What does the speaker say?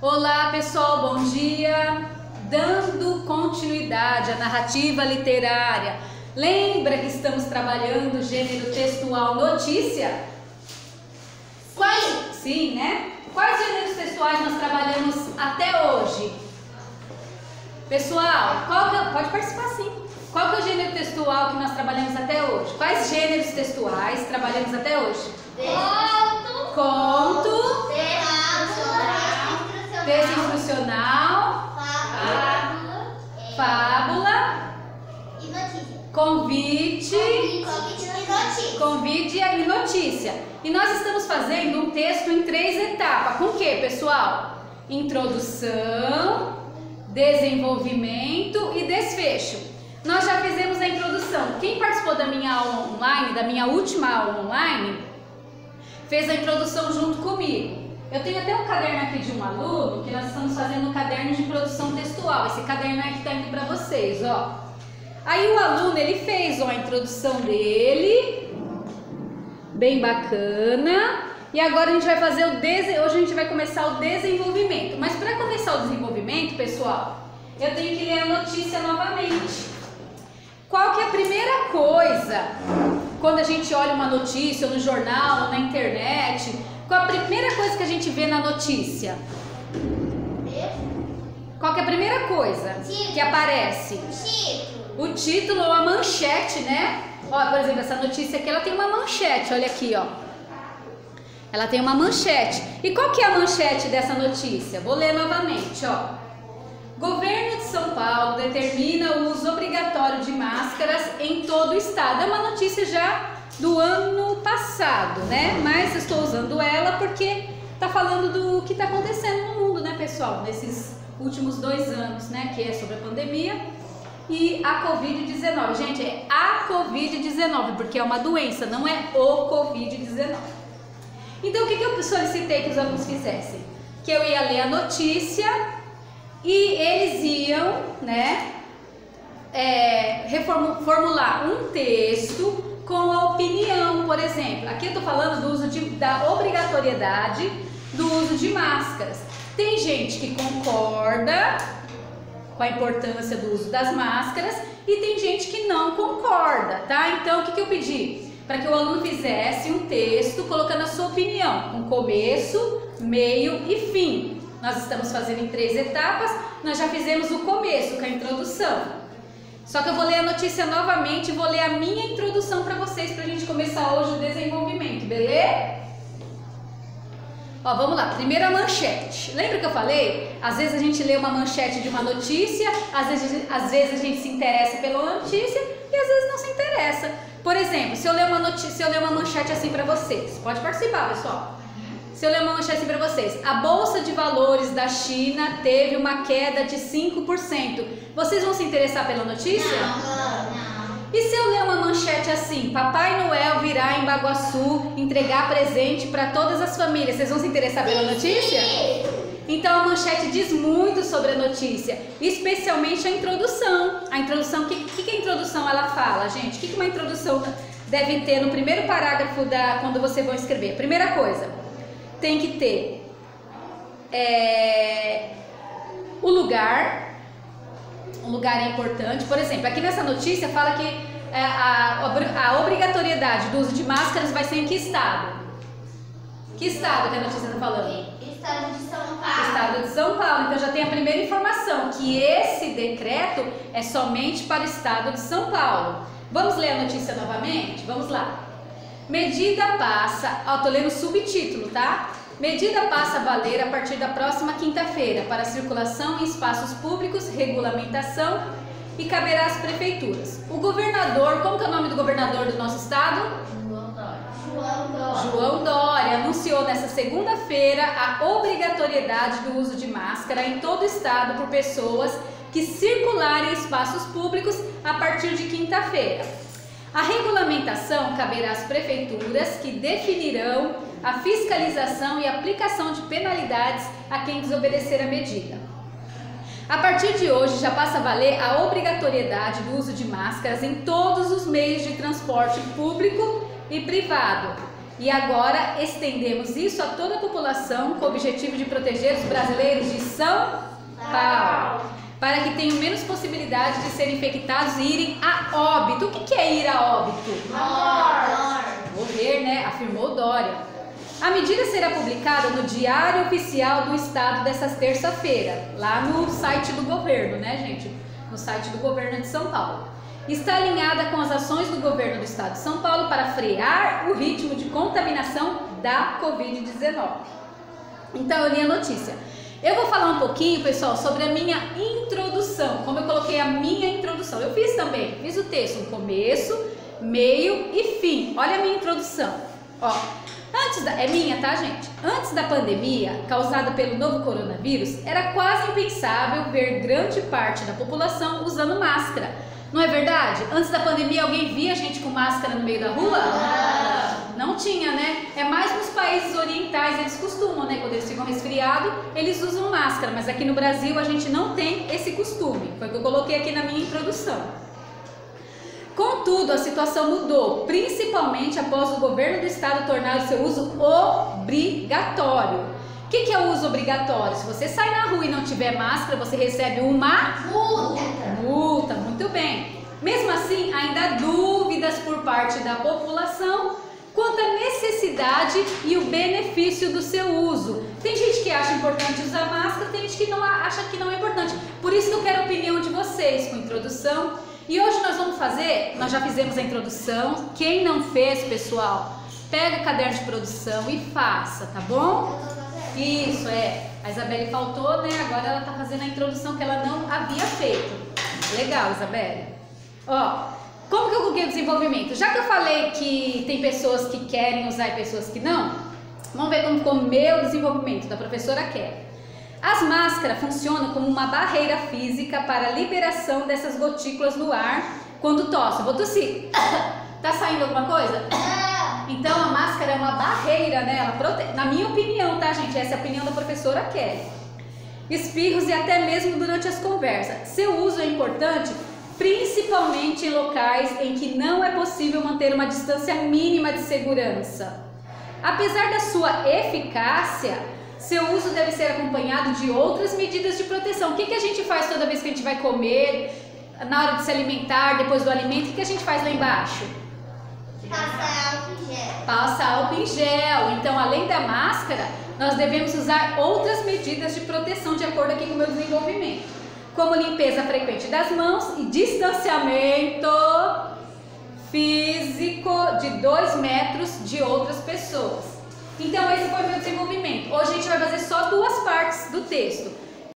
Olá pessoal, bom dia! Dando continuidade à narrativa literária, lembra que estamos trabalhando o gênero textual notícia? Quais? Sim, né? Quais gêneros textuais nós trabalhamos até hoje? Pessoal, pode participar sim. Qual que é o gênero textual que nós trabalhamos até hoje? Quais gêneros textuais trabalhamos até hoje? Conto, texto instrucional, fábula e notícia. Convite e notícia. E nós estamos fazendo um texto em 3 etapas. Com o que, pessoal? Introdução, desenvolvimento e desfecho. Nós já fizemos a introdução. Quem participou da minha aula online, da minha última aula online, fez a introdução junto comigo. Eu tenho até um caderno aqui de um aluno que nós estamos fazendo um caderno de produção textual. Esse caderno é que está indo para vocês, ó. Aí o aluno, ele fez a introdução dele, bem bacana. E agora a gente vai fazer hoje a gente vai começar o desenvolvimento. Mas para começar o desenvolvimento, pessoal, eu tenho que ler a notícia novamente. Qual que é a primeira coisa quando a gente olha uma notícia ou no jornal ou na internet? Qual a primeira coisa que a gente vê na notícia? Qual que é a primeira coisa que aparece? O título ou a manchete, né? Ó, por exemplo, essa notícia aqui, ela tem uma manchete, olha aqui, ó. Ela tem uma manchete. E qual que é a manchete dessa notícia? Vou ler novamente, ó. Governo de São Paulo determina o uso obrigatório de máscaras em todo o estado. É uma notícia já do ano passado, né? Mas eu estou usando ela porque tá falando do que tá acontecendo no mundo, né, pessoal? Nesses últimos 2 anos, né? Que é sobre a pandemia e a Covid-19. Gente, é a Covid-19, porque é uma doença, não é o Covid-19. Então, o que eu solicitei que os alunos fizessem? Que eu ia ler a notícia e eles iam, né, formular um texto com a opinião, por exemplo. Aqui eu tô falando do uso da obrigatoriedade do uso de máscaras. Tem gente que concorda com a importância do uso das máscaras e tem gente que não concorda, tá? Então, o que eu pedi? Para que o aluno fizesse um texto colocando a sua opinião, com começo, meio e fim. Nós estamos fazendo em 3 etapas, nós já fizemos o começo, com a introdução. Só que eu vou ler a notícia novamente e vou ler a minha introdução para vocês, para a gente começar hoje o desenvolvimento, beleza? Ó, vamos lá, primeira manchete. Lembra que eu falei? Às vezes a gente lê uma manchete de uma notícia, às vezes a gente se interessa pela notícia e às vezes não se interessa. Por exemplo, se eu ler uma manchete assim para vocês, pode participar, pessoal. Se eu ler uma manchete assim para vocês, a Bolsa de Valores da China teve uma queda de 5%. Vocês vão se interessar pela notícia? Não. E se eu ler uma manchete assim, Papai Noel virá em Baguaçu entregar presente para todas as famílias, vocês vão se interessar pela notícia? Então a manchete diz muito sobre a notícia, especialmente a introdução. A introdução, o que a introdução ela fala, gente? O que uma introdução deve ter no primeiro parágrafo quando vocês vão escrever? Primeira coisa, tem que ter o lugar. Um lugar é importante. Por exemplo, aqui nessa notícia fala que a obrigatoriedade do uso de máscaras vai ser em que estado? Que estado que a notícia está falando? Estado de São Paulo. Estado de São Paulo. Então já tem a primeira informação, que esse decreto é somente para o estado de São Paulo. Vamos ler a notícia novamente? Vamos lá. Medida passa, tô lendo o subtítulo, tá? Medida passa a valer a partir da próxima quinta-feira para circulação em espaços públicos, regulamentação e caberá às prefeituras. O governador, como que é o nome do governador do nosso estado? João Dória anunciou nesta segunda-feira a obrigatoriedade do uso de máscara em todo o estado por pessoas que circularem em espaços públicos a partir de quinta-feira. A regulamentação caberá às prefeituras, que definirão a fiscalização e aplicação de penalidades a quem desobedecer a medida. A partir de hoje já passa a valer a obrigatoriedade do uso de máscaras em todos os meios de transporte público e privado, E agora estendemos isso a toda a população com o objetivo de proteger os brasileiros de São Paulo, para que tenham menos possibilidade de serem infectados e irem a óbito. O que é ir a óbito? Morrer, né? Afirmou Dória. A medida será publicada no Diário Oficial do Estado dessa terça-feira, lá no site do governo, né, gente? No site do governo de São Paulo. Está alinhada com as ações do governo do estado de São Paulo para frear o ritmo de contaminação da Covid-19. Então, eu li a notícia. Eu vou falar um pouquinho, pessoal, sobre a minha introdução, como eu coloquei a minha introdução. Eu fiz também, fiz o texto, um começo, meio e fim. Olha a minha introdução. Ó, é minha, tá, gente? Antes da pandemia, causada pelo novo coronavírus, era quase impensável ver grande parte da população usando máscara. Não é verdade? Antes da pandemia, alguém via a gente com máscara no meio da rua? Não tinha, né? É mais nos países orientais, eles costumam, né? Quando eles ficam resfriados, eles usam máscara. Mas aqui no Brasil, a gente não tem esse costume. Foi o que eu coloquei aqui na minha introdução. Contudo, a situação mudou, principalmente após o governo do estado tornar o seu uso obrigatório. O que é o uso obrigatório? Se você sai na rua e não tiver máscara, você recebe uma multa. Muito bem. Mesmo assim, ainda há dúvidas por parte da população quanto à necessidade e o benefício do seu uso. Tem gente que acha importante usar máscara, tem gente que não acha que não é importante. Por isso que eu quero a opinião de vocês com a introdução. E hoje nós vamos fazer, nós já fizemos a introdução. Quem não fez, pessoal, pega o caderno de produção e faça, tá bom? Isso, a Isabelle faltou, né? Agora ela tá fazendo a introdução que ela não havia feito. Legal, Isabelle. Ó, como que eu coloquei o desenvolvimento? Já que eu falei que tem pessoas que querem usar e pessoas que não, vamos ver como ficou o meu desenvolvimento, da professora Kelly. As máscaras funcionam como uma barreira física para a liberação dessas gotículas no ar quando tosse. Eu vou tossir. Tá saindo alguma coisa? Então a máscara é uma barreira, né? Ela protege. Na minha opinião, tá, gente? Essa é a opinião da professora Kelly. Espirros e até mesmo durante as conversas. Seu uso é importante, principalmente em locais em que não é possível manter uma distância mínima de segurança. Apesar da sua eficácia, seu uso deve ser acompanhado de outras medidas de proteção. O que a gente faz toda vez que a gente vai comer, na hora de se alimentar, depois do alimento? O que a gente faz lá embaixo? Passa álcool em gel. Passa álcool em gel. Então, além da máscara, nós devemos usar outras medidas de proteção de acordo aqui com o meu desenvolvimento, como limpeza frequente das mãos e distanciamento físico de 2 metros de outras pessoas. Então esse foi o meu desenvolvimento. Hoje a gente vai fazer só 2 partes do texto.